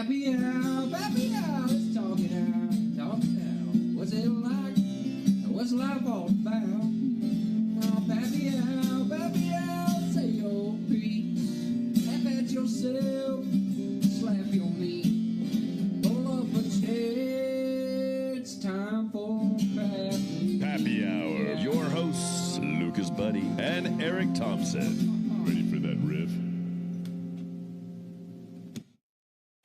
Pappy Hour, let's talk it out. What's it like? What's life all about? Oh, Pappy Hour, say your piece. Laugh at yourself, slap your knee. Pull up a chair, it's time for Pappy Hour. Your hosts, Lucas Buddy and Eric Thompson. Ready for that riff?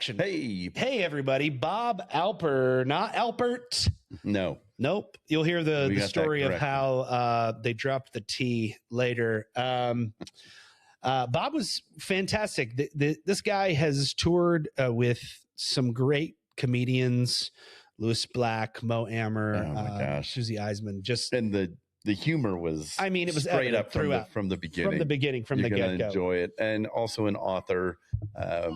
Hey, everybody. Bob Alper, not Alpert. No. Nope. You'll hear the story of how they dropped the T later. Bob was fantastic. This guy has toured with some great comedians, Louis Black, Mo Amer, Susie Eisman. And the humor was, it was straight up from the beginning. From the get-go. You're going to enjoy it. And also an author.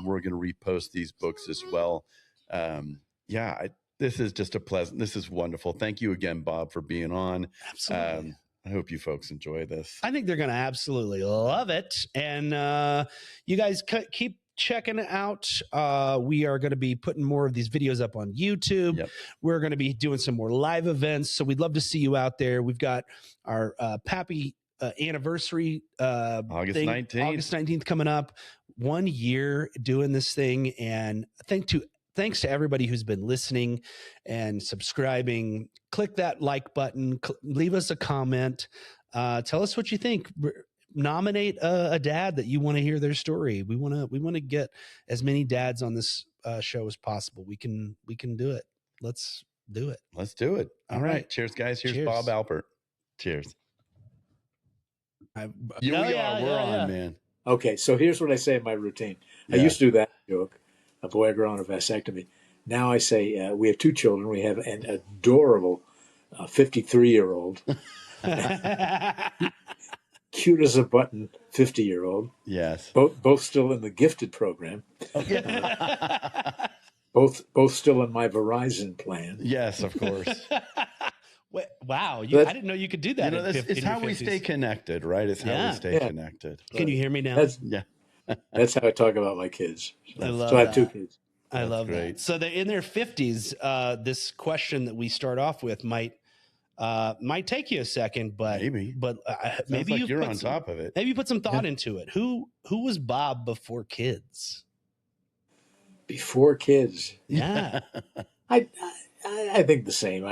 We're going to repost these books as well. This is just this is wonderful. Thank you again, Bob, for being on. Absolutely. I hope you folks enjoy this. I think they're going to absolutely love it. And you guys keep checking it out. We are going to be putting more of these videos up on YouTube. Yep. We're going to be doing some more live events. So we'd love to see you out there. We've got our Pappy anniversary August 19th coming up. 1 year doing this thing. And thanks to everybody who's been listening and subscribing. Click that like button. Leave us a comment. Tell us what you think. Nominate a dad that you want to hear their story. We want to get as many dads on this show as possible. We can do it. Let's do it. Let's do it. All right. Cheers, guys. Here's Bob Alper. Cheers. We're on, man. Okay, so here's what I say in my routine. I used to do that joke, a boy growing a vasectomy. Now I say we have two children. We have an adorable 53-year-old, cute as a button 50-year-old. Yes. Both still in the gifted program. Okay. Both still in my Verizon plan. Yes, of course. Wow. I didn't know you could do that. It's how we stay connected, right? It's how we stay connected. Can you hear me now? That's how I talk about my kids. So I have two kids. I love that. So they're in their 50s. This question that we start off with might take you a second, but maybe you're on top of it. Maybe you put some thought into it. Who was Bob before kids? Before kids, yeah. I think the same.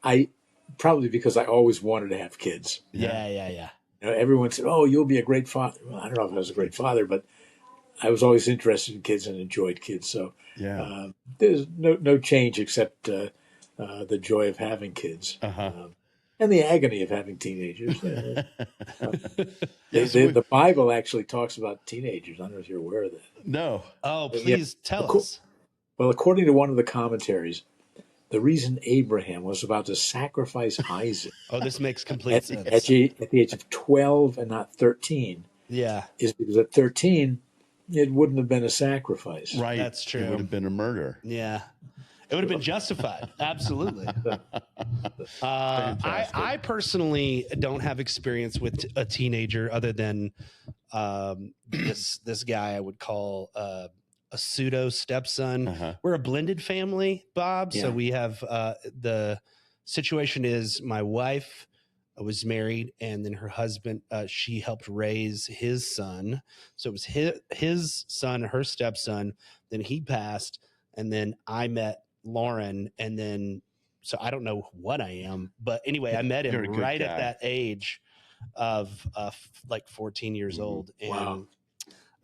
I probably because I always wanted to have kids. Yeah. Everyone said, "Oh, you'll be a great father." Well, I don't know if I was a great father, but I was always interested in kids and enjoyed kids. So there's no change except the joy of having kids and the agony of having teenagers. The Bible actually talks about teenagers. I don't know if you're aware of that. No. Oh, please tell us. Well, according to one of the commentaries, the reason Abraham was about to sacrifice Isaac. Oh, this makes complete sense. At the age of 12 and not 13. Yeah. Is because at 13, it wouldn't have been a sacrifice. Right. That's true. It would have been a murder. Yeah. It would have been justified. Absolutely. I personally don't have experience with a teenager other than this guy I would call a pseudo stepson. We're a blended family, Bob. Yeah. So we have the situation is my wife was married, and then her husband, she helped raise his son. So it was his son, her stepson. Then he passed, and then I met Lauren, and then so I don't know what I am, but anyway, I met him right at that age of like 14 years old, and wow.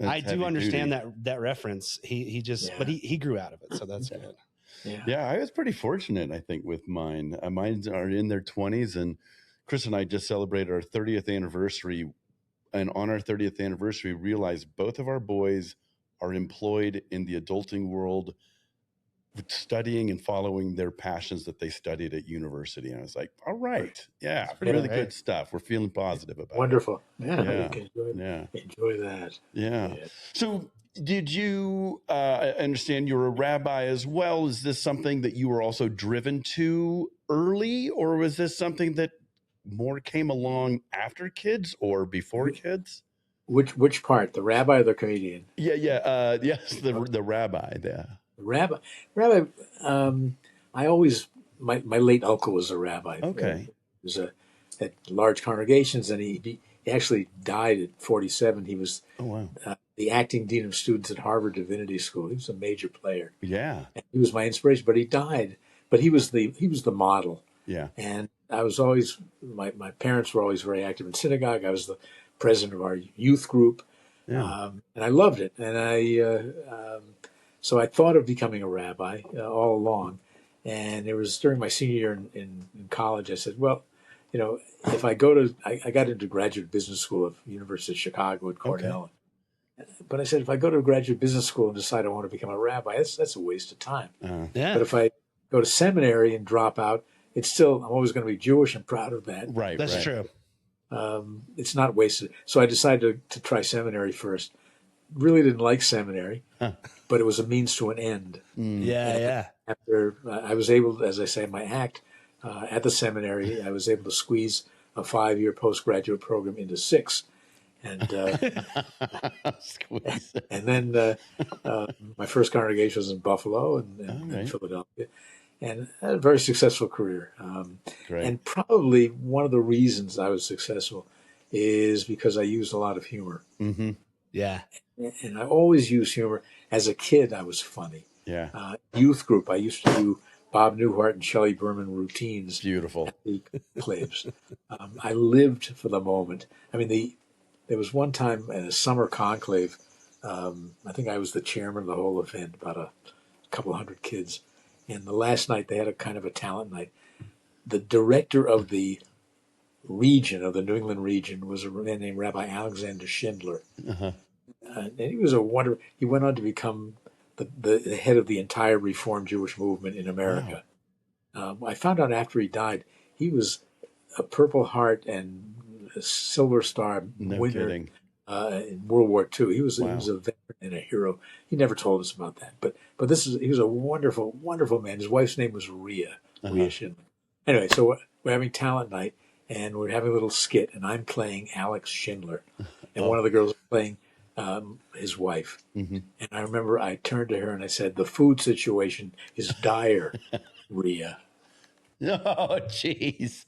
I do understand that reference. He just, but he grew out of it, so that's good. Yeah, I was pretty fortunate, I think, with mine. Mine are in their 20s, and Chris and I just celebrated our 30th anniversary, and on our 30th anniversary, realized both of our boys are employed in the adulting world, studying and following their passions that they studied at university. And I was like, all right, really good stuff. We're feeling positive about Wonderful. it. Enjoy that. Yeah. So did you understand you're a rabbi as well? Is this something that you were also driven to early, or was this something that more came along after kids or before kids? Which part, the rabbi or the comedian? Yes, the rabbi. Yeah. Rabbi, I always, my late uncle was a rabbi. Okay. He was at large congregations, and he actually died at 47. He was the acting dean of students at Harvard Divinity School. He was a major player. Yeah. And he was my inspiration, but he died. But he was the model. Yeah. And I was always, my parents were always very active in synagogue. I was the president of our youth group. Yeah. And I loved it. And so I thought of becoming a rabbi all along. And it was during my senior year in college, I said, well, if I got into graduate business school at University of Chicago at Cornell. Okay. But I said, if I go to a graduate business school and decide I want to become a rabbi, that's a waste of time. But if I go to seminary and drop out, I'm always going to be Jewish and proud of that. Right. That's true. It's not wasted. So I decided to try seminary first. Really didn't like seminary, but it was a means to an end. Yeah. After I was able, as I say in my act, at the seminary, I was able to squeeze a 5-year postgraduate program into 6. And and then my first congregation was in Buffalo and Philadelphia, and I had a very successful career. And probably one of the reasons I was successful is because I used a lot of humor. Mm-hmm. Yeah. And I always used humor. As a kid, I was funny. Yeah. Youth group, I used to do Bob Newhart and Shelley Berman routines. Beautiful. At the clubs. I lived for the moment. I mean, there was one time at a summer conclave, I think I was the chairman of the whole event, about a couple hundred kids. And the last night they had a kind of a talent night. The director of the region, of the New England region, was a man named Rabbi Alexander Schindler. Uh-huh. And he was he went on to become the head of the entire Reformed Jewish movement in America. Wow. I found out after he died, he was a Purple Heart and a Silver Star winner in World War II. He was a veteran and a hero. He never told us about that, but he was a wonderful, wonderful man. His wife's name was Rhea Schindler. Anyway, so we're having talent night, and we're having a little skit, and I'm playing Alex Schindler, and one of the girls is playing his wife. Mm-hmm. And I remember I turned to her and I said, "The food situation is dire, Rhea." Oh, jeez.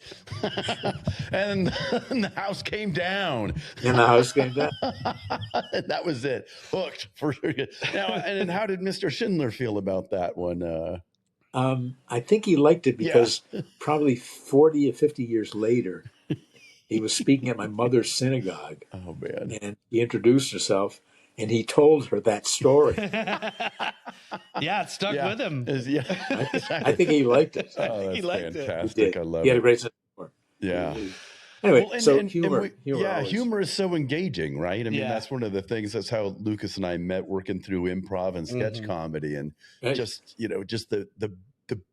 and the house came down. And the house came down. And that was it. Hooked for sure. Now, and how did Mr. Schindler feel about that one? I think he liked it because probably 40 or 50 years later, he was speaking at my mother's synagogue. Oh, man. And he introduced himself, and he told her that story. Yeah, it stuck with him. I think he liked it. Oh, that's he liked fantastic. It. I love it. He had a great sense of humor. Yeah. Anyway, humor. Humor is so engaging, right? I mean, that's one of the things. That's how Lucas and I met, working through improv and sketch comedy, and just the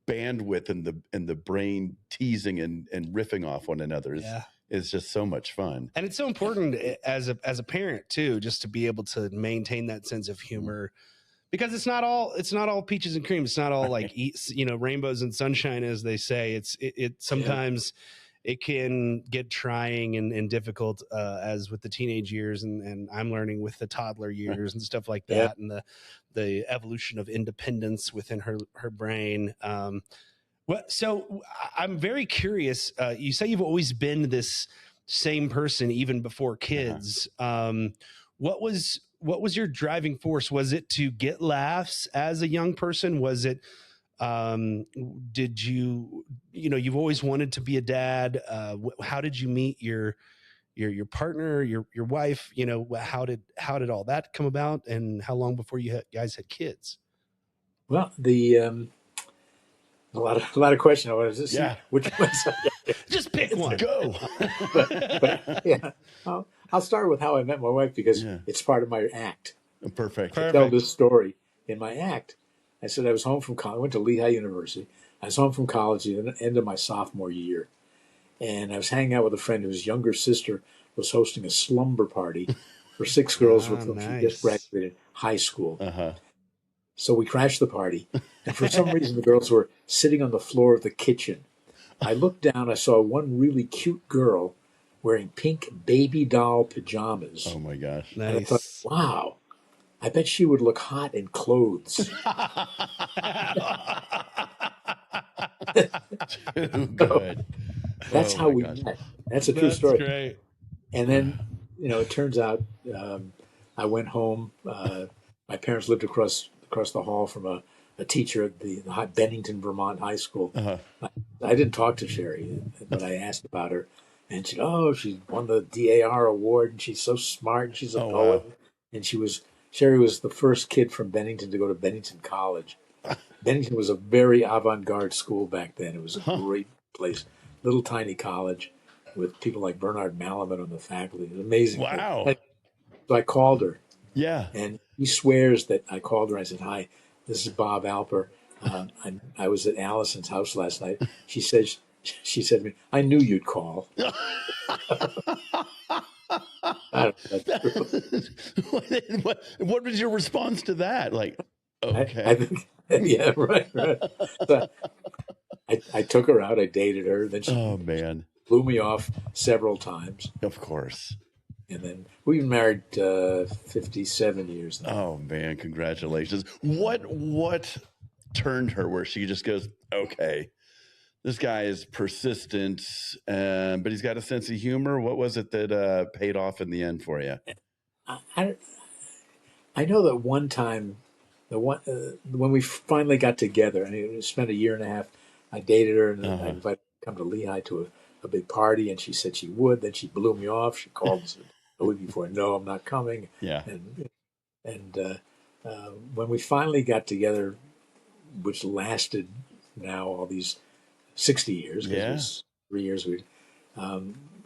bandwidth and the brain teasing and riffing off one another is just so much fun. And it's so important as a parent too, just to be able to maintain that sense of humor, because it's not all peaches and cream. It's not all like rainbows and sunshine, as they say. It sometimes it can get trying and difficult, as with the teenage years, and I'm learning with the toddler years and stuff like that, and the evolution of independence within her brain. So I'm very curious. You say you've always been this same person even before kids. What was your driving force? Was it to get laughs as a young person? Was it did you've always wanted to be a dad? How did you meet your partner, your wife? How did all that come about, and how long before you guys had kids? Well, a lot of questions. I wanted to see which ones. Just pick one. Go. but I'll start with how I met my wife, because it's part of my act. Perfect. I tell this story in my act. I said I was home from college. I went to Lehigh University. I was home from college at the end of my sophomore year. And I was hanging out with a friend whose younger sister was hosting a slumber party for 6 girls with whom she just graduated high school. So we crashed the party. And for some reason, the girls were sitting on the floor of the kitchen. I looked down. I saw one really cute girl wearing pink baby doll pajamas. Oh, my gosh. Nice. And I thought, wow, I bet she would look hot in clothes. Too good. That's how we met. That's a true story. That's great. And then, it turns out I went home. My parents lived across the hall from a teacher at the Bennington, Vermont High School. Uh-huh. I didn't talk to Sherry, but I asked about her. And she said, oh, she won the DAR award, and she's so smart, and she's a poet. Wow. And Sherry was the first kid from Bennington to go to Bennington College. Bennington was a very avant-garde school back then. It was a great place, little tiny college with people like Bernard Malaman on the faculty. It was amazing. Wow. So I called her. Yeah. And he swears that I called her. I said, hi, this is Bob Alper. I was at Allison's house last night. She said to me, I knew you'd call. What was your response to that? Like, okay. I think, yeah, right. So I took her out. I dated her. Then she blew me off several times. Of course. And then we've been married 57 years now. Oh, man. Congratulations. What turned her where she just goes, okay, this guy is persistent, but he's got a sense of humor. What was it that paid off in the end for you? I know that one time, when we finally got together, and we spent a year and a half, I dated her, and I invited her to come to Lehigh to a big party, and she said she would. Then she blew me off. She called and said a week before, no, I'm not coming. Yeah. And when we finally got together, which lasted now all these 60 years, because it was 3 years,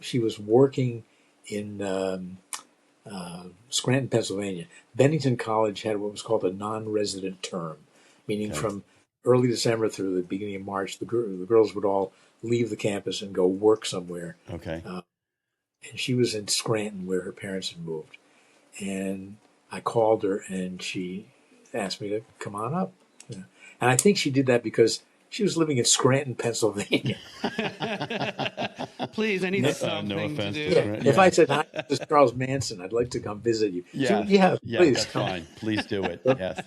she was working in Scranton, Pennsylvania. Bennington College had what was called a non-resident term, meaning from early December through the beginning of March, the girls would all leave the campus and go work somewhere. Okay. And she was in Scranton, where her parents had moved. And I called her, and she asked me to come on up. And I think she did that because she was living in Scranton, Pennsylvania. Please, I need something no offense to do. to Scranton. If I said, hi, this is Charles Manson, I'd like to come visit you. Yeah, please. That's fine. Please do it. Yes.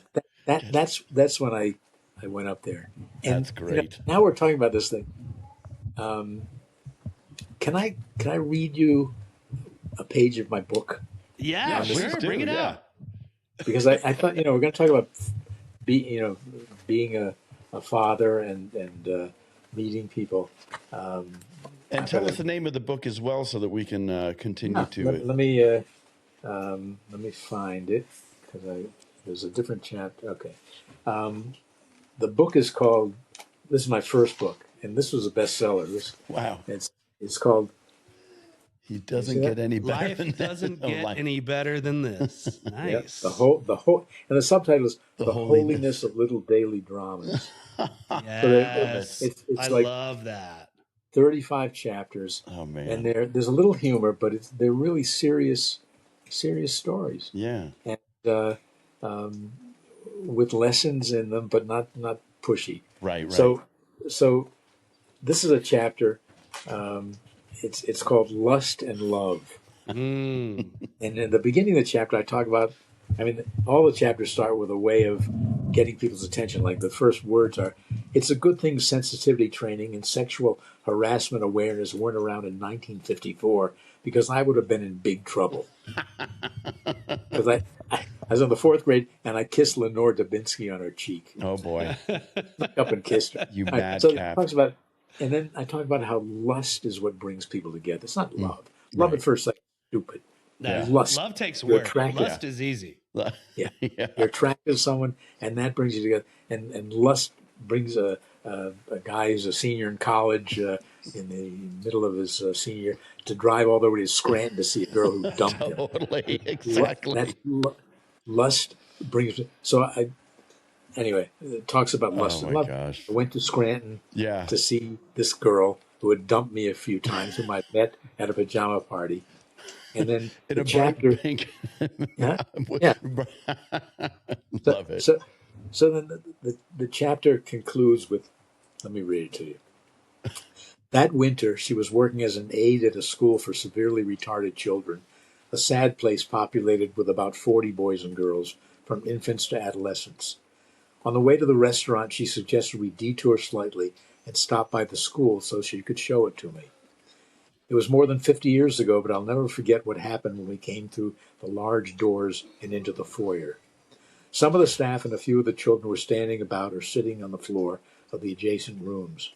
That's when I went up there. And, that's great. Now we're talking about this thing. Can I read you a page of my book? Yeah, sure. Bring it up. Because I thought, we're going to talk about being a father and meeting people. And tell us the name of the book as well, so that we can continue to it. Let me find it, because there's a different chapter. Okay, the book is called. This is my first book, and this was a bestseller. Wow! It's called. He doesn't get any better. Life doesn't get any better than this. Nice. Yep, the whole, and the subtitle is The Holiness of Little Daily Dramas. Yes, so it's I like love that. 35 chapters. Oh man! And there's a little humor, but they're really serious stories. Yeah. And with lessons in them, but not pushy. Right. So this is a chapter. It's called Lust and Love. And in the beginning of the chapter, I talk about, all the chapters start with a way of getting people's attention. Like the first words are, it's a good thing sensitivity training and sexual harassment awareness weren't around in 1954, because I would have been in big trouble. Because I was in the fourth grade, and I kissed Lenore Dubinsky on her cheek. Oh, boy. Snuck up and kissed her. You madcap. So it talks about, and then I talk about how lust is what brings people together. It's not love. Love at first sight is stupid. Yeah. Lust. Love takes work. Lust is easy. Yeah. You're attracted to someone, and that brings you together. And lust brings a guy who's a senior in college in the middle of his senior year to drive all the way to Scranton to see a girl who dumped him. Totally, exactly. Lust brings. So anyway, it talks about lust and love. Gosh. I went to Scranton to see this girl who had dumped me a few times, whom I met at a pajama party. And then the chapter. Love it. So then the chapter concludes with, let me read it to you. That winter, she was working as an aide at a school for severely retarded children, a sad place populated with about 40 boys and girls from infants to adolescents. On the way to the restaurant, she suggested we detour slightly and stop by the school so she could show it to me. It was more than 50 years ago, but I'll never forget what happened when we came through the large doors and into the foyer. Some of the staff and a few of the children were standing about or sitting on the floor of the adjacent rooms.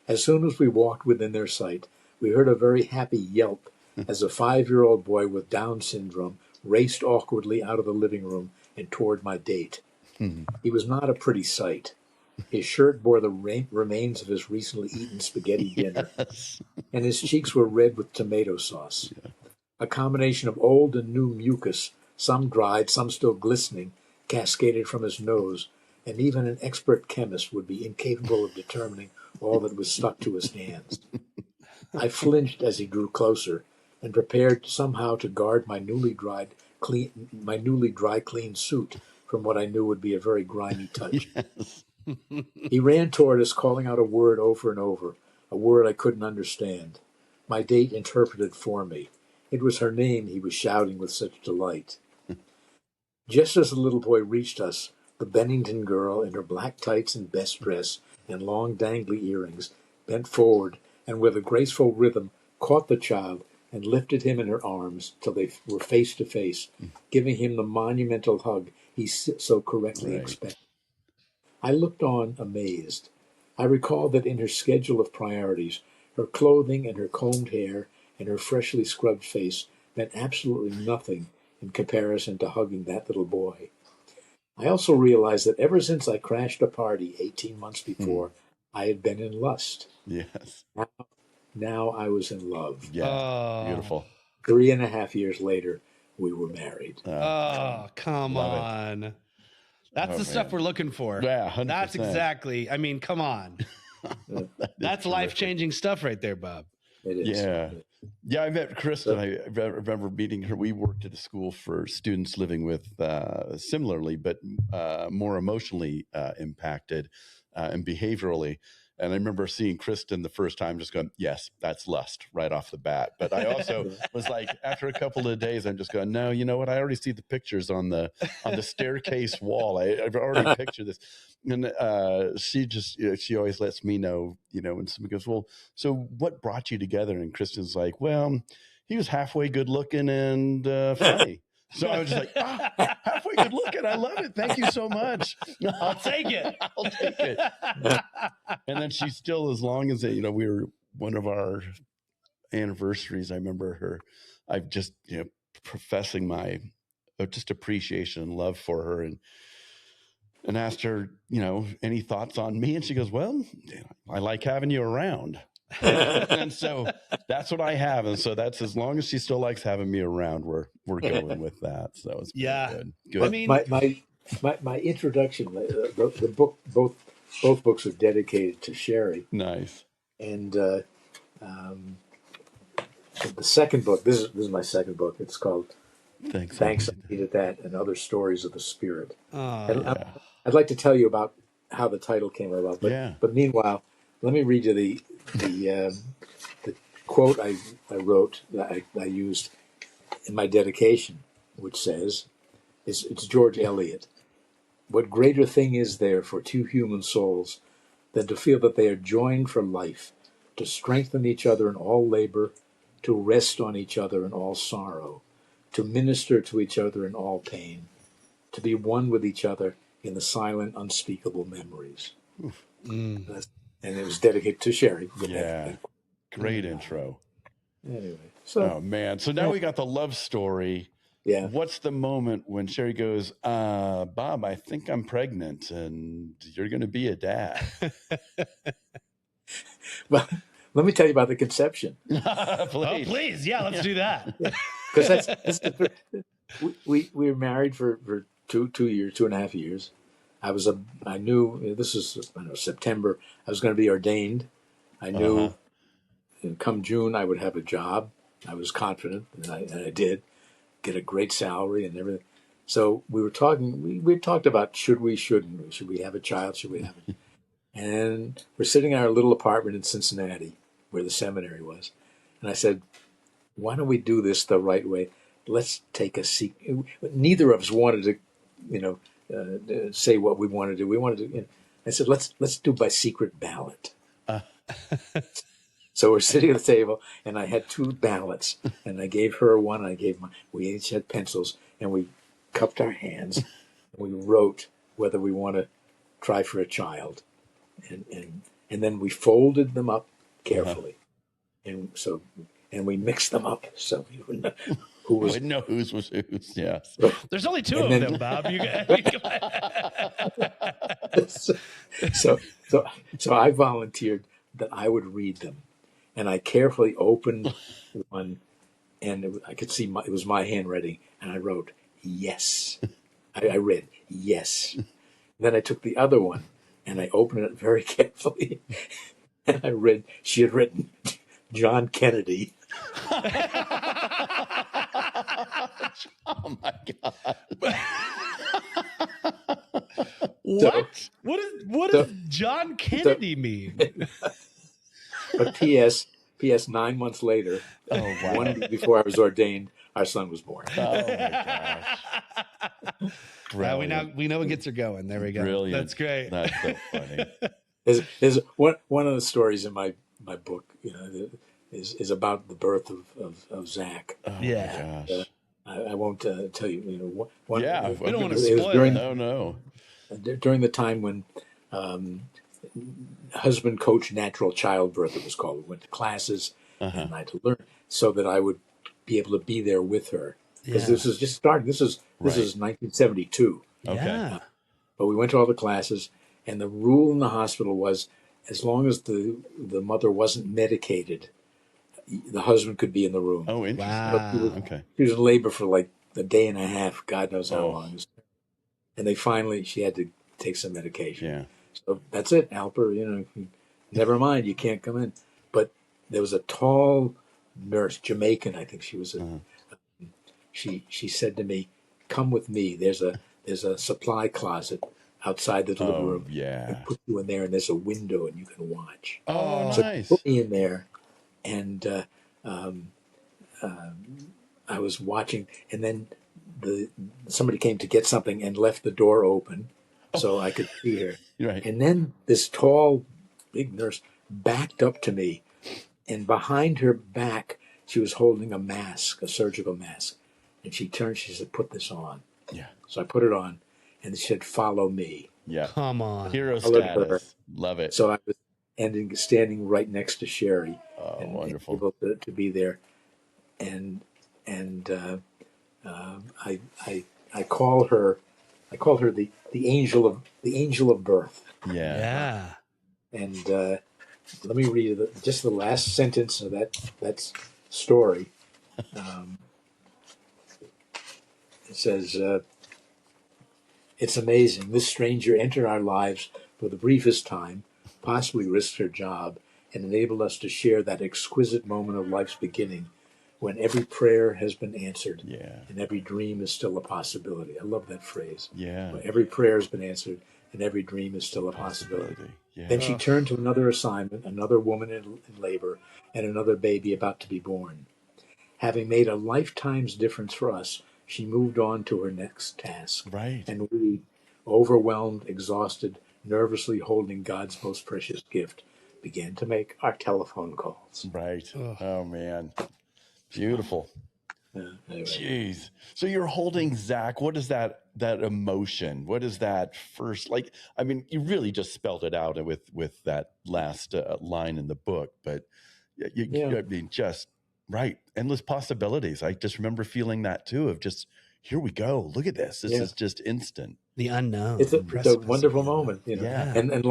As soon as we walked within their sight, we heard a very happy yelp as a 5-year-old boy with Down syndrome raced awkwardly out of the living room and toward my date. He was not a pretty sight. His shirt bore the remains of his recently eaten spaghetti dinner, and his cheeks were red with tomato sauce. A combination of old and new mucus, some dried, some still glistening, cascaded from his nose, and even an expert chemist would be incapable of determining all that was stuck to his hands. I flinched as he drew closer, and prepared somehow to guard my newly dry clean suit from what I knew would be a very grimy touch. He ran toward us, calling out a word over and over, a word I couldn't understand. My date interpreted for me. It was her name he was shouting with such delight. Just as the little boy reached us, the Bennington girl, in her black tights and best dress and long dangly earrings, bent forward and with a graceful rhythm caught the child and lifted him in her arms till they were face to face, giving him the monumental hug he so correctly expected. I looked on, amazed. I recalled that in her schedule of priorities, her clothing and her combed hair and her freshly scrubbed face meant absolutely nothing in comparison to hugging that little boy. I also realized that ever since I crashed a party 18 months before, I had been in lust. Yes. Now I was in love. Yeah. Beautiful. 3.5 years later, we were married. Come on. That's the stuff we're looking for. Yeah, 100%. That's exactly. I mean, come on. That's life-changing stuff right there, Bob. It is. Yeah. Yeah, I met Kristen. I remember meeting her. We worked at a school for students living with similarly, but more emotionally impacted and behaviorally. And I remember seeing Kristen the first time, just going, yes, that's lust right off the bat. But I also was like, after a couple of days, I'm just going, no, you know what? I already see the pictures on the staircase wall. I've already pictured this. And she just, she always lets me know, when somebody goes, well, so what brought you together? And Kristen's like, well, he was halfway good looking and funny. So I was just like, halfway good looking. I love it. Thank you so much. I'll take it. I'll take it. And then she still, as long as we were one of our anniversaries, I remember her, I've just, professing my just appreciation and love for her and asked her, any thoughts on me? And she goes, well, I like having you around. And so that's what I have. And so that's, as long as she still likes having me around, we're going with that. So it's good. I mean, my introduction, the book, both books are dedicated to Sherry. Nice. And the second book, this is my second book. It's called Thanks I Needed That and Other Stories of the Spirit. I'd like to tell you about how the title came about, but meanwhile, let me read you the quote I wrote that I used in my dedication, which says, it's George Eliot. What greater thing is there for two human souls than to feel that they are joined for life, to strengthen each other in all labor, to rest on each other in all sorrow, to minister to each other in all pain, to be one with each other in the silent, unspeakable memories. And it was dedicated to Sherry. Great intro. Anyway. Oh, man. So now we got the love story. Yeah. What's the moment when Sherry goes, Bob, I think I'm pregnant and you're going to be a dad? Well, let me tell you about the conception. Please. Oh, please. Yeah, let's do that. Because we were married for 2.5 years. I knew this was September. I was going to be ordained. I knew come June I would have a job. I was confident, and I did get a great salary and everything. So we were talking. We talked about should we, shouldn't we? Should we have a child? Should we have it? And we're sitting in our little apartment in Cincinnati, where the seminary was. And I said, "Why don't we do this the right way? Let's take a seat." Neither of us wanted to say what we want to do. We wanted to. I said, let's do by secret ballot. So we're sitting at the table, and I had 2 ballots, and I gave her one. I gave mine. We each had pencils, and we cupped our hands, and we wrote whether we want to try for a child, and then we folded them up carefully, and we mixed them up so we would know who was. I know whose was whose. Yes. There's only 2 of them, Bob. You so I volunteered that I would read them, and I carefully opened one, and I could see it was my handwriting, and I wrote yes. I read yes. Then I took the other one, and I opened it very carefully, and I read. She had written John Kennedy. Oh my God. What? What does John Kennedy mean? But P.S. 9 months later, one week before I was ordained, our son was born. Oh my gosh! We know what gets her going. There we go. Brilliant. That's great. That's so funny. There's one of the stories in my book, is about the birth of Zach. Oh my gosh! I won't tell you. We don't want to spoil it. No. During the time when husband coach natural childbirth, it was called. We went to classes, and I had to learn so that I would be able to be there with her, because this is just starting. This is 1972. Okay. But we went to all the classes, and the rule in the hospital was, as long as the mother wasn't medicated, the husband could be in the room. Oh, interesting. Wow. She was in labor for like a day and a half, God knows how long. And she had to take some medication. Yeah. So that's it, Alper. Never mind, you can't come in. But there was a tall nurse, Jamaican, I think she was. She said to me, "Come with me. There's a supply closet outside the living room. Yeah. And put you in there, and there's a window, and you can watch." Oh, so nice. Put me in there, and I was watching, and then somebody came to get something and left the door open, so I could see her. Right. And then this tall, big nurse backed up to me, and behind her back, she was holding a mask, a surgical mask. And she turned, she said, "Put this on." Yeah. So I put it on, and she said, "Follow me." Yeah. Come on. Hero status. Love it. So I was standing right next to Sherry. Oh, and wonderful. Able to be there. And I call her the angel of birth. Yeah. And let me read just the last sentence of that story. It says, "It's amazing. This stranger entered our lives for the briefest time, possibly risked her job, and enabled us to share that exquisite moment of life's beginning, when every prayer has been answered, and every dream is still a possibility." I love that phrase. Yeah. When every prayer has been answered, and every dream is still a possibility. Yeah. Then she turned to another assignment, another woman in labor, and another baby about to be born. Having made a lifetime's difference for us, she moved on to her next task. Right. And we, overwhelmed, exhausted, nervously holding God's most precious gift, began to make our telephone calls. Right. Oh, man. Beautiful. Anyway. Jeez. So you're holding Zach. What is that emotion? What is that first? Like, I mean, you really just spelled it out with that last line in the book, but I mean, just right. Endless possibilities. I just remember feeling that too, of just, here we go. Look at this. This is just instant. The unknown. It's a wonderful moment, Yeah. And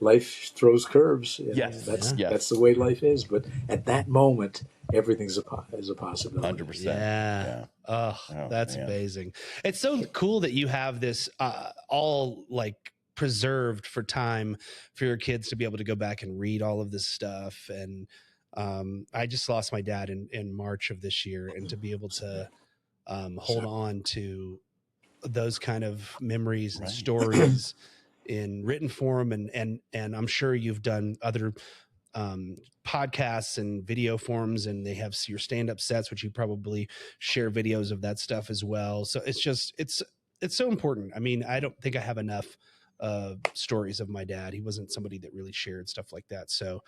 life throws curves. Yes. That's the way life is. But at that moment, everything's a possibility. 100%. Yeah. Oh, that's amazing. It's so cool that you have this all like preserved for time for your kids to be able to go back and read all of this stuff. And I just lost my dad in March of this year, and to be able to hold on to those kind of memories and stories in written form. And I'm sure you've done other podcasts and video forms, and they have your stand-up sets, which you probably share videos of that stuff as well. So it's it's so important. I mean, I don't think I have enough stories of my dad. He wasn't somebody that really shared stuff like that. So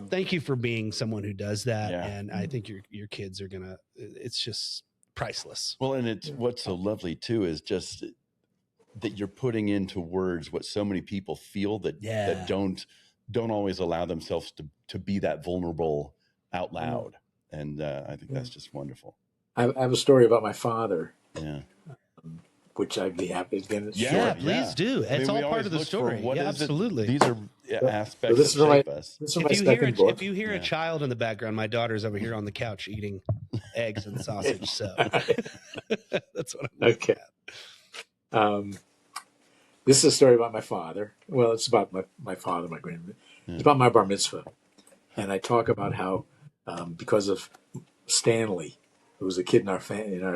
thank you for being someone who does that. Yeah. And I think your kids are gonna, it's just priceless. Well, and it's what's so lovely too is just that you're putting into words what so many people feel that don't always allow themselves to be that vulnerable out loud. And I think that's just wonderful. I have a story about my father. Yeah. Which I'd be happy to get into. Yeah, please do. It's all part of the story. Yeah, absolutely. These are aspects that shape us. This is my second book. If you hear a child in the background, my daughter's over here on the couch eating eggs and sausage. So that's what I'm looking at. This is a story about my father. Well, it's about my father, my grandmother. It's about my bar mitzvah. And I talk about how, because of Stanley, who was a kid in our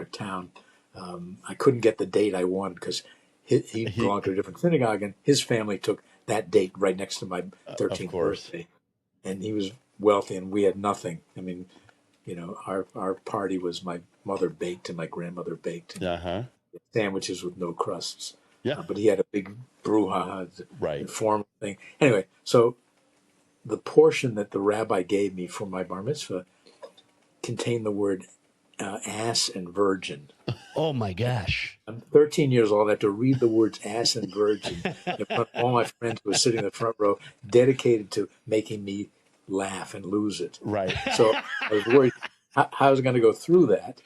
town, I couldn't get the date I wanted because he belonged to a different synagogue, and his family took that date right next to my 13th birthday. And he was wealthy, and we had nothing. I mean, our party was my mother baked and my grandmother baked sandwiches with no crusts. Yeah, but he had a big brouhaha, formal thing. Anyway, so the portion that the rabbi gave me for my bar mitzvah contained the word ass and virgin. Oh my gosh. I'm 13 years old. I have to read the words ass and virgin in front of all my friends who were sitting in the front row, dedicated to making me laugh and lose it. Right. So I was worried how I was going to go through that.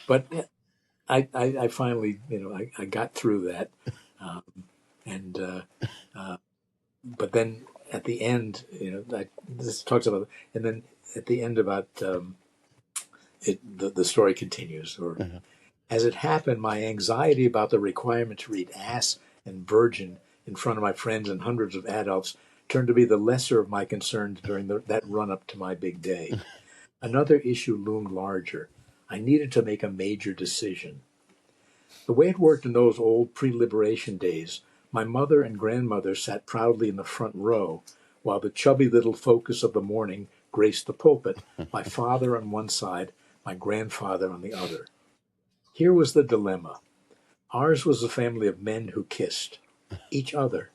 But I finally, I got through that. But then at the end, this talks about, and then at the end about, the story continues. As it happened, my anxiety about the requirement to read ass and virgin in front of my friends and hundreds of adults turned to be the lesser of my concerns during that run-up to my big day. Another issue loomed larger. I needed to make a major decision. The way it worked in those old pre-liberation days, my mother and grandmother sat proudly in the front row, while the chubby little focus of the morning graced the pulpit, my father on one side, my grandfather on the other. Here was the dilemma. Ours was a family of men who kissed each other.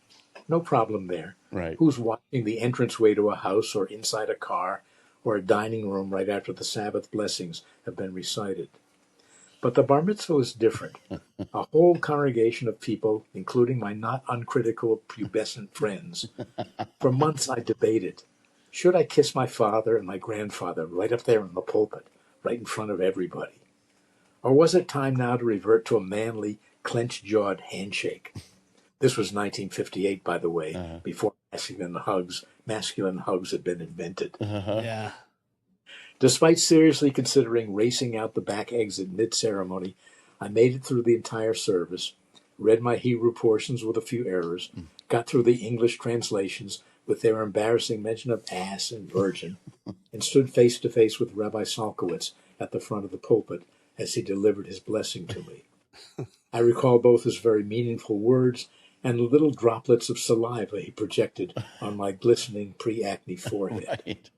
No problem there. Right. Who's watching the entranceway to a house or inside a car or a dining room right after the Sabbath blessings have been recited? But the bar mitzvah was different. A whole congregation of people, including my not uncritical pubescent friends. For months I debated. Should I kiss my father and my grandfather right up there in the pulpit, right in front of everybody? Or was it time now to revert to a manly, clenched-jawed handshake? This was 1958, by the way, before masculine hugs had been invented. Yeah. Despite seriously considering racing out the back exit mid-ceremony, I made it through the entire service, read my Hebrew portions with a few errors, got through the English translations with their embarrassing mention of ass and virgin, and stood face to face with Rabbi Salkowitz at the front of the pulpit as he delivered his blessing to me. I recall both his very meaningful words and the little droplets of saliva he projected on my glistening pre-acne forehead. Right.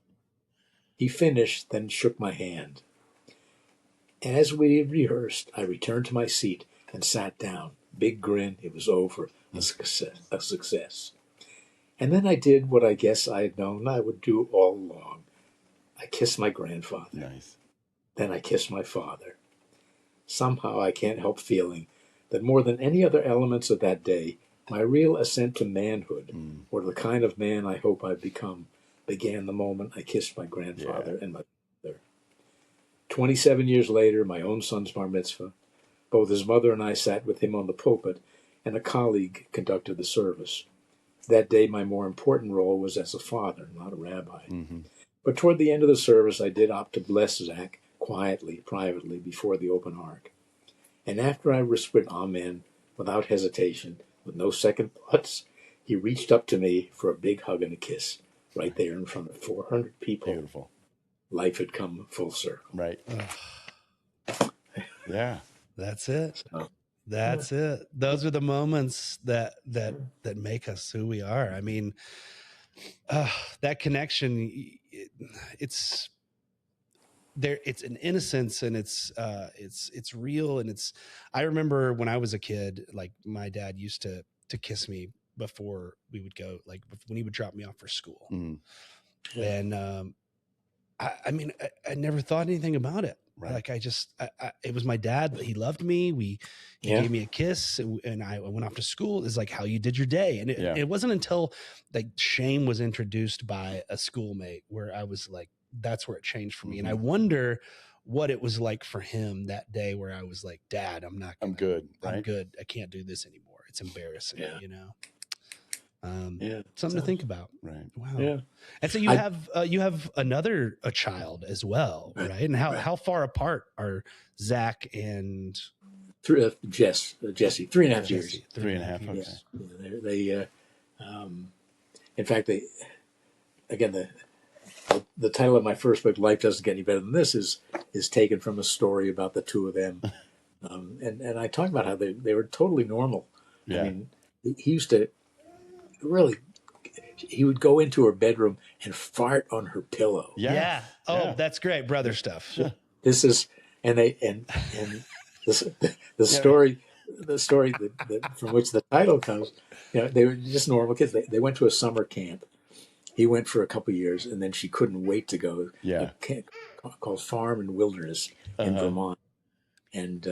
He finished, then shook my hand. As we rehearsed, I returned to my seat and sat down. Big grin, it was over, a success. And then I did what I guess I had known I would do all along. I kissed my grandfather. Nice. Then I kissed my father. Somehow I can't help feeling that more than any other elements of that day, my real ascent to manhood, or the kind of man I hope I've become, began the moment I kissed my grandfather and my mother. 27 years later, my own son's bar mitzvah, both his mother and I sat with him on the pulpit, and a colleague conducted the service. That day, my more important role was as a father, not a rabbi. But toward the end of the service, I did opt to bless Zach quietly, privately, before the open ark. And after I whispered amen, without hesitation, with no second thoughts, he reached up to me for a big hug and a kiss, right there in front of 400 people. Beautiful. Life had come full circle. Right. Yeah. That's it. So, That's it. Those are the moments that make us who we are. I mean, that connection, it's an innocence, and it's real, and I remember when I was a kid, like my dad used to kiss me before we would go, like when he would drop me off for school. And I mean, I never thought anything about it. Right. Like it was my dad. He loved me. He gave me a kiss, and I went off to school. It's like how you did your day. And it wasn't until like shame was introduced by a schoolmate where I was like, that's where it changed for me. And I wonder what it was like for him that day where I was like, Dad, I'm good. Right? I'm good. I can't do this anymore. It's embarrassing, you know? Something to think about. Right. Wow. Yeah. And so you have a child as well, right? And how far apart are Zach and Jesse? 3.5 years. 3.5. Okay. Yeah. They in fact, the title of my first book, Life Doesn't Get Any Better Than This, is taken from a story about the two of them. And I talk about how they were totally normal. Yeah. I mean, he used to he would go into her bedroom and fart on her pillow. Yeah. Oh, that's great. Brother stuff. Yeah. This is, the story that from which the title comes, they were just normal kids. They went to a summer camp. He went for a couple of years, and then she couldn't wait to go. Yeah. A camp called Farm and Wilderness in Vermont. And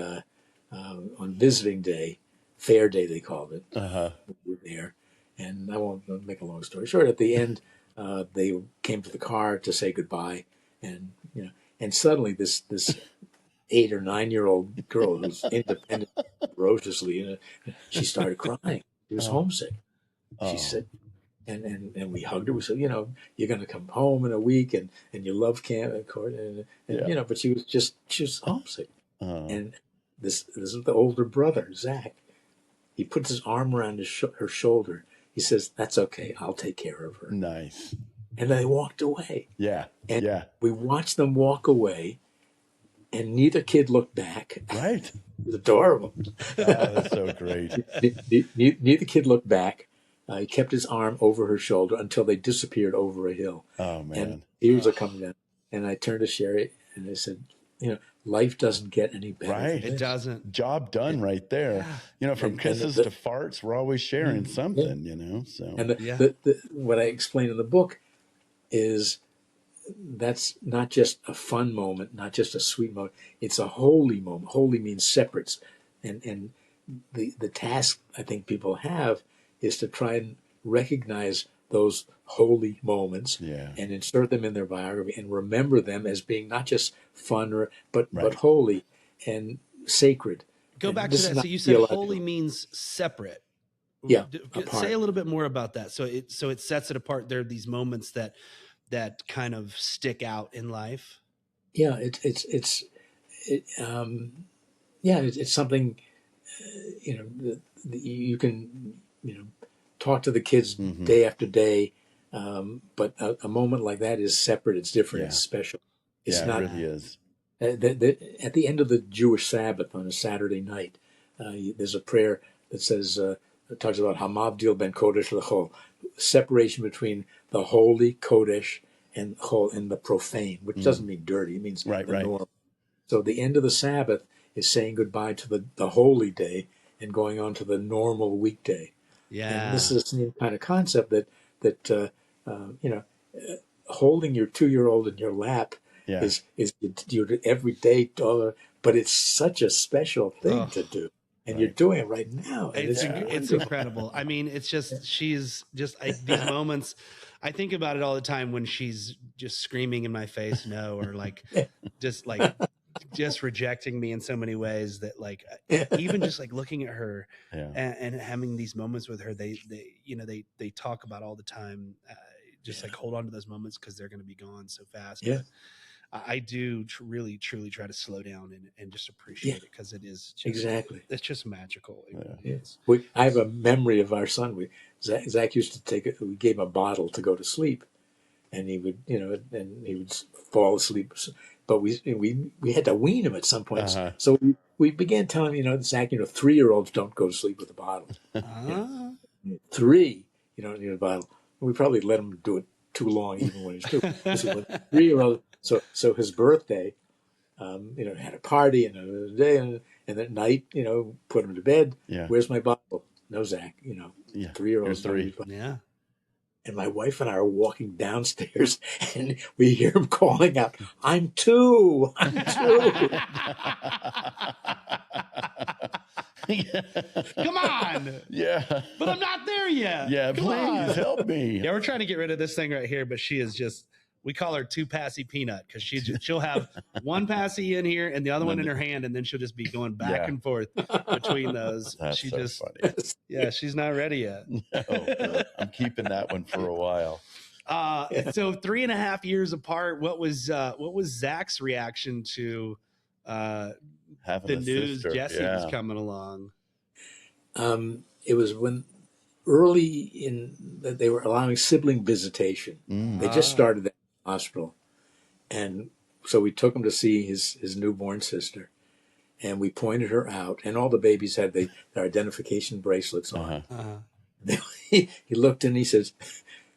on visiting day, fair day they called it, we were there. And I won't make a long story short. At the end, they came to the car to say goodbye, and suddenly this 8 or 9 year old girl who's independent ferociously, she started crying. She was homesick. She said, and we hugged her. We said, you're going to come home in a week, and you love camp and court, and but she was homesick. And this is the older brother, Zach. He puts his arm around her shoulder. He says, "That's okay. I'll take care of her." Nice. And they walked away. Yeah. And we watched them walk away, and neither kid looked back. Right. It was adorable. Oh, that's so great. Neither kid looked back. He kept his arm over her shoulder until they disappeared over a hill. Oh, man. And tears are coming down. And I turned to Sherry, and I said, life doesn't get any better. Right. It doesn't. Job done right there. Yeah. From kisses to farts, we're always sharing something, so. And what I explain in the book is that's not just a fun moment, not just a sweet moment. It's a holy moment. Holy means separates. And the task I think people have is to try and recognize those holy moments and insert them in their biography and remember them as being not just fun but holy and sacred. Go back to that. So you said holy means separate. Yeah. Say a little bit more about that. So it sets it apart. There are these moments that kind of stick out in life. Yeah, it's something you can talk to the kids day after day, but a moment like that is separate. It's different. It's special. It's not. It really is. At the end of the Jewish Sabbath on a Saturday night, there's a prayer that says it talks about Hamavdil ben Kodesh l'chol, separation between the holy Kodesh and the profane, which doesn't mean dirty. It means the normal. So the end of the Sabbath is saying goodbye to the holy day and going on to the normal weekday. Yeah, and this is the same kind of concept that holding your 2-year-old in your lap is your everyday dollar, but it's such a special thing to do. And you're doing it right now. And it's incredible. I mean, it's just, she's just these moments. I think about it all the time when she's just screaming in my face, no, or just rejecting me in so many ways that even just looking at her and having these moments with her, they talk about all the time, hold on to those moments because they're going to be gone so fast. Yeah. But I do really, truly try to slow down and just appreciate it because it is just, it's just magical. I have a memory of our son. Zach used to we gave him a bottle to go to sleep, and he would, and he would fall asleep. But we had to wean him at some point. So we began telling him, Zach, 3-year-olds don't go to sleep with a bottle. 3, you don't need a bottle. We probably let him do it too long, even when he's 2. 3-year-old. So his birthday, had a party and a day, and at night, put him to bed. Yeah. Where's my Bible? No, Zach. 3-year-old. 3. Yeah. And my wife and I are walking downstairs, and we hear him calling out, "I'm 2. I'm 2." Come on. Yeah. But I'm not there yet. Yeah, please help me. Yeah, we're trying to get rid of this thing right here, but she is just, we call her 2 Passy Peanut, because she'll have one Passy in here and the other one in her hand, and then she'll just be going back and forth between those. That's she so just funny. Yeah, she's not ready yet. No, I'm keeping that one for a while. So 3.5 years apart, what was Zach's reaction to Having the a news sister. Jesse was coming along? It was when early in that they were allowing sibling visitation. They just started that in the hospital, and so we took him to see his newborn sister, and we pointed her out, and all the babies had their identification bracelets on. He looked and he says,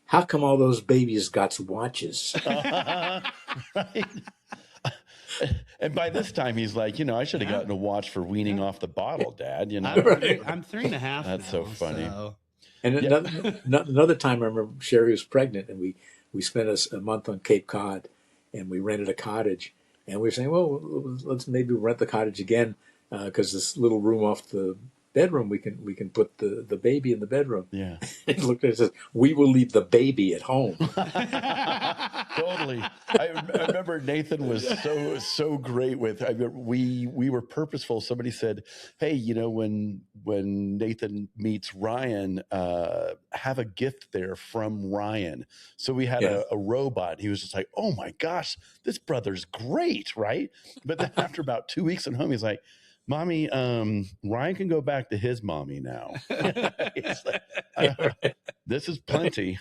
"How come all those babies got watches?" Right. And by this time, he's like, I should have gotten a watch for weaning off the bottle, Dad. I'm 3.5. That's now, so funny. So. And another time, I remember Sherry was pregnant, and we spent a month on Cape Cod, and we rented a cottage, and we were saying, well, let's maybe rent the cottage again, because this little room off the bedroom, we can put the baby in the bedroom. Yeah. He looked at it and says, "We will leave the baby at home." Totally. I remember Nathan was so great with. We were purposeful. Somebody said, "Hey, when Nathan meets Ryan, have a gift there from Ryan." So we had a robot. He was just like, "Oh my gosh, this brother's great, right?" But then after about 2 weeks at home, he's like, "Mommy, Ryan can go back to his mommy now." He's like, this is plenty.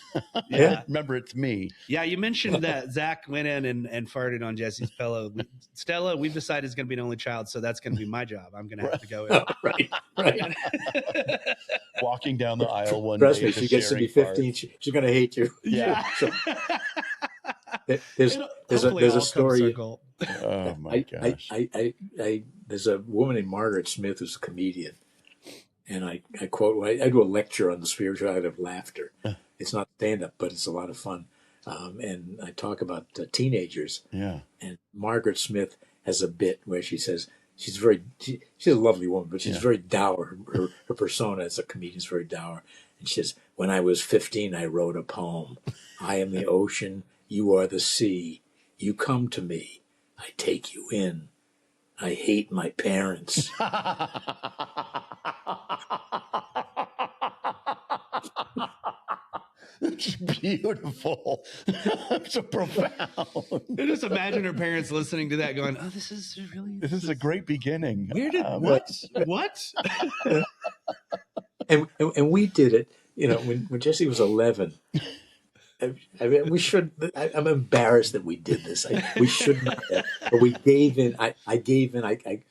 Yeah. Remember, it's me. Yeah, you mentioned that Zach went in and farted on Jesse's pillow. Stella, we've decided is going to be an only child, so that's going to be my job. I'm going to have to go in. Right. Walking down the aisle one Trust day. me, she gets to be 15. She's going to hate you. Yeah. So, there's a story. Oh my gosh. There's a woman named Margaret Smith who's a comedian, and I quote. I do a lecture on the spirituality of laughter. It's not stand up, but it's a lot of fun. And I talk about teenagers. Yeah. And Margaret Smith has a bit where she says she's a lovely woman, but she's very dour. Her persona as a comedian is very dour. And she says, "When I was 15, I wrote a poem. I am the ocean. You are the sea. You come to me. I take you in. I hate my parents." It's beautiful. So profound. I just imagine her parents listening to that going, "Oh, this is a great beginning." Where did what? And we did it, when Jesse was 11. I mean, we should. I'm embarrassed that we did this. We should not have, but we gave in. I gave in.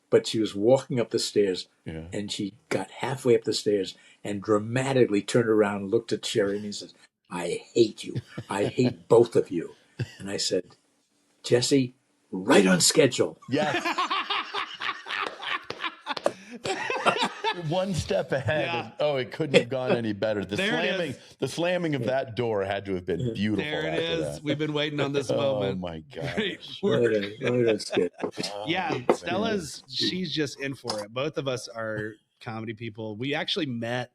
But she was walking up the stairs, and she got halfway up the stairs and dramatically turned around and looked at Sherry and he says, "I hate you. I hate both of you." And I said, "Jesse, right on schedule." Yes. One step ahead. Yeah. It couldn't have gone any better. The slamming of that door had to have been beautiful. There it is. That. We've been waiting on this moment. Oh my gosh. Yeah, she's just in for it. Both of us are comedy people. We actually met,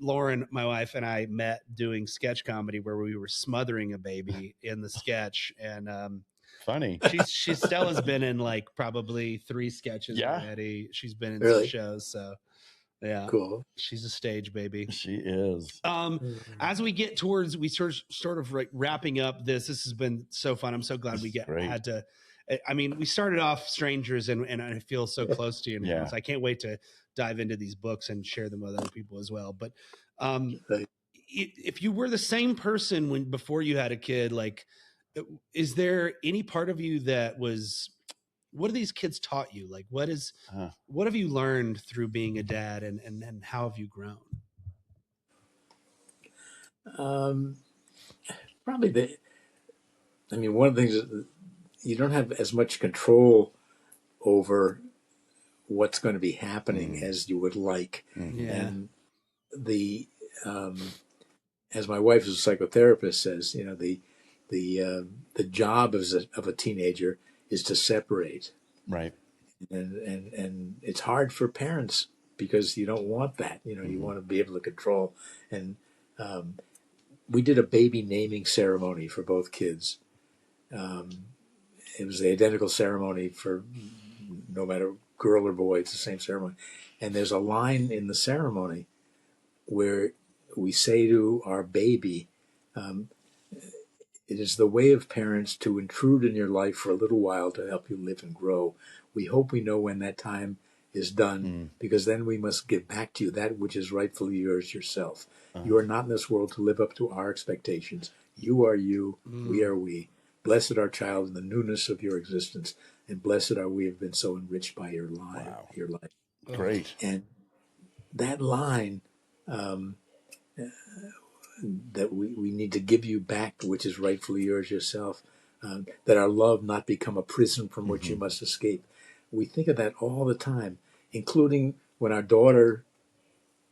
Lauren, my wife, and I met doing sketch comedy where we were smothering a baby in the sketch. And funny. Stella's been in like probably 3 sketches already. She's been in some shows, so yeah, cool. She's a stage baby. She is. As we get towards, we sort of like wrapping up this has been so fun. I'm so glad we had to. I mean, we started off strangers, and I feel so close to you now. So I can't wait to dive into these books and share them with other people as well. But if you were the same person before you had a kid, like, is there any part of you that was? What have these kids taught you? Like, what have you learned through being a dad, and how have you grown? probably one of the things is you don't have as much control over what's going to be happening as you would like. Yeah. And the as my wife, as a psychotherapist, says, the job of a teenager is to separate. Right. And it's hard for parents because you don't want that. You want to be able to control. And we did a baby naming ceremony for both kids. It was the identical ceremony for no matter girl or boy. It's the same ceremony. And there's a line in the ceremony where we say to our baby, it is the way of parents to intrude in your life for a little while to help you live and grow. We hope we know when that time is done, because then we must give back to you that which is rightfully yours yourself. You are not in this world to live up to our expectations. You are you, we are we. Blessed our child in the newness of your existence, and blessed are we have been so enriched by your life. Wow. Your life. Great. And that line, that we need to give you back, which is rightfully yours yourself, that our love not become a prison from which you must escape. We think of that all the time, including when our daughter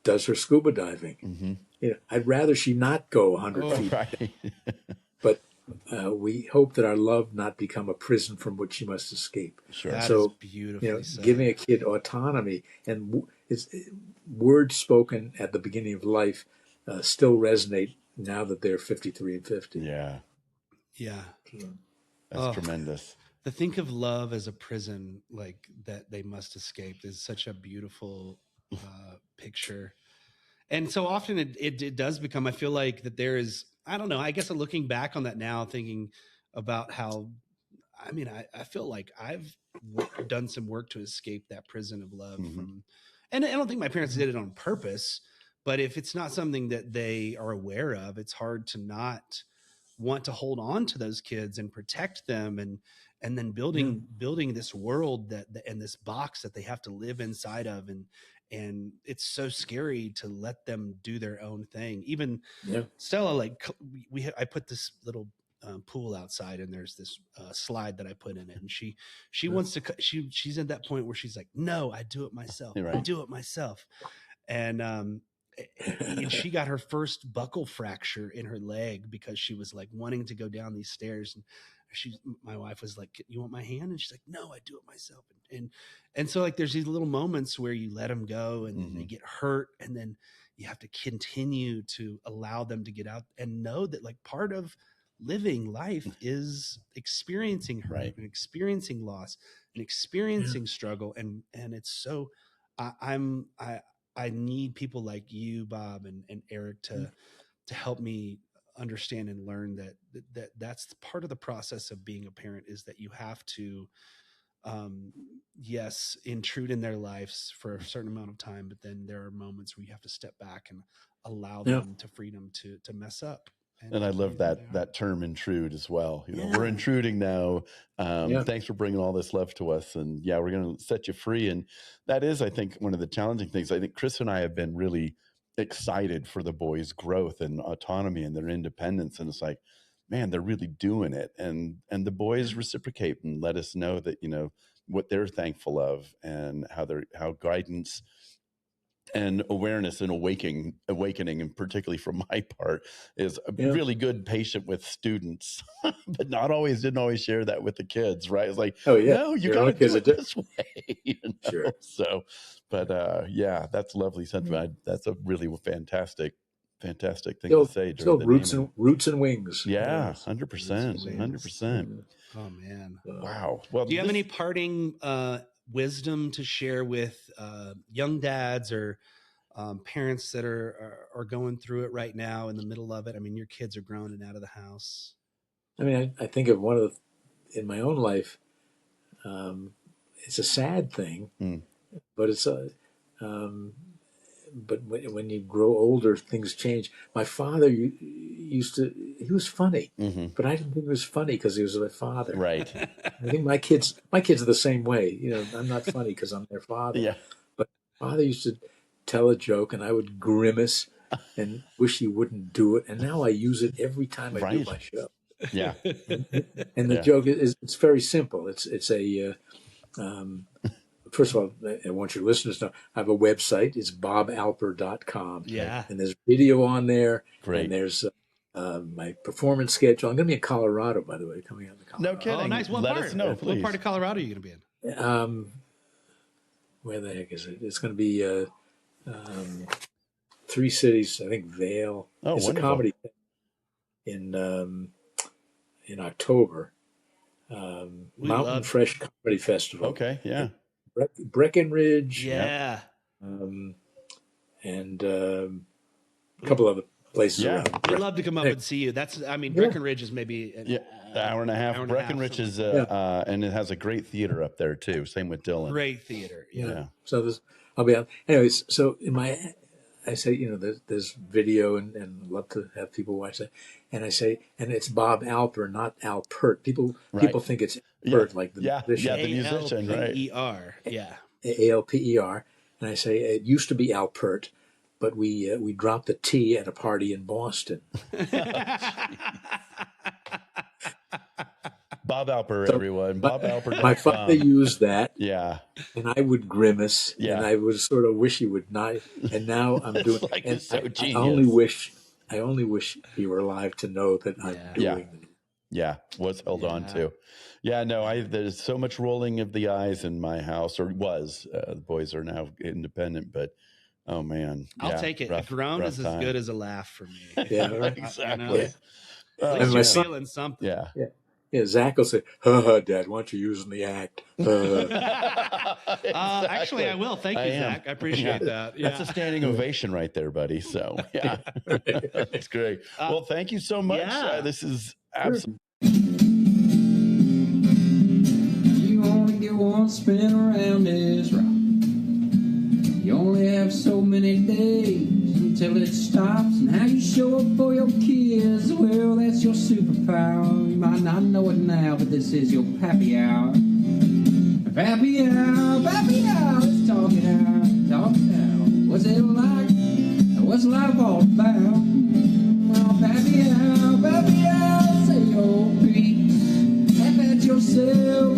does her scuba diving. I'd rather she not go 100 feet. Right. But we hope that our love not become a prison from which she must escape. Sure. That So, is beautifully said. giving a kid autonomy and words spoken at the beginning of life still resonate now that they're 53 and 50. Yeah. Yeah. That's tremendous. To think of love as a prison, like that they must escape, is such a beautiful picture. And so often it does become, I feel like that there is, I don't know, I guess I'm looking back on that now, thinking about how, I feel like I've done some work to escape that prison of love from, and I don't think my parents did it on purpose, but if it's not something that they are aware of, it's hard to not want to hold on to those kids and protect them, and then building this world and this box that they have to live inside of. And it's so scary to let them do their own thing. Even Stella, like I put this little pool outside, and there's this slide that I put in it, and she wants to, she's at that point where she's like, no, I do it myself. Right. I do it myself. And she got her first buckle fracture in her leg because she was like wanting to go down these stairs, and my wife was like, you want my hand? And she's like, no, I do it myself. And so like there's these little moments where you let them go, and then they get hurt, and then you have to continue to allow them to get out and know that like part of living life is experiencing hurt and experiencing loss and experiencing struggle. And it's so I need people like you, Bob and Eric, to help me understand and learn that's part of the process of being a parent, is that you have to, yes, intrude in their lives for a certain amount of time, but then there are moments where you have to step back and allow them to freedom to mess up. And I love that term, intrude, as well. We're intruding now. Thanks for bringing all this love to us. And we're going to set you free. And that is, I think, one of the challenging things. I think Chris and I have been really excited for the boys' growth and autonomy and their independence. And it's like, man, they're really doing it. And the boys reciprocate and let us know that, what they're thankful of, and how guidance and awareness and awakening, and particularly from my part, is a really good patient with students, but didn't always share that with the kids, right? It's like, no, you got to do it this way. Sure. So, but that's lovely sentiment. That's a really fantastic thing to say. Still roots and wings. Yeah, 100%. Oh man! Wow. Well, do you have any parting wisdom to share with young dads or parents that are going through it right now, in the middle of it? I mean, your kids are grown and out of the house. I mean, I think of one of in my own life. It's a sad thing, but it's but when you grow older, things change. My father he was funny, but I didn't think he was funny because he was my father. Right. I think my kids are the same way. I'm not funny because I'm their father. Yeah. But my father used to tell a joke, and I would grimace, and wish he wouldn't do it. And now I use it every time I do Right. my show. Yeah. And the joke is, it's very simple. It's a, first of all, I want your listeners to know, I have a website. It's bobalper.com. Yeah. And there's video on there. Great. And there's my performance schedule. I'm going to be in Colorado, by the way, coming out of Colorado. No kidding. Oh, nice. What Let part? us know, please. What part of Colorado are you going to be in? Where the heck is it? It's going to be 3 cities. I think Vail. Oh, it's wonderful. a comedy thing in October. Mountain Fresh Comedy Festival. Okay, yeah. Breckenridge. Yeah. And a couple other places around. We'd love to come up and see you. Breckenridge is maybe an hour and a half. Breckenridge is and it has a great theater up there too. Same with Dillon. Great theater. Yeah. So I'll be out. Anyways, so I say, there's video and I'd love to have people watch that. And I say, and it's Bob Alper, not Alpert. People think it's Alpert, like the musician. Yeah, the musician, right? A-L-P-E-R. Yeah. A-L-P-E-R. And I say, it used to be Alpert, but we dropped the T at a party in Boston. Bob Alper, everyone. Bob Alper. My father used that. Yeah. And I would grimace. Yeah. And I would sort of wish he would not. And now I'm doing like and so I only wish he were alive to know that I'm doing it. Yeah. Was held on to. Yeah, no, there's so much rolling of the eyes in my house, or was. The boys are now independent, but oh man. I'll take it. A groan is as good as a laugh for me. Yeah, exactly. At least you're feeling something. Yeah. Yeah, Zach will say, Dad, why aren't you using the act? Actually, I will. Thank you, Zach. I appreciate that. Yeah. That's a standing ovation right there, buddy. So, yeah. That's great. Well, thank you so much. Yeah. This is absolutely. You only get one spin around this rock. You only have so many days until it stops, and how you show up for your kids, well, that's your superpower. You might not know it now, but this is your Pappy Hour. Pappy Hour, it's talking out. What's it like? What's life all about? Well, Pappy Hour, say your piece. Laugh at yourself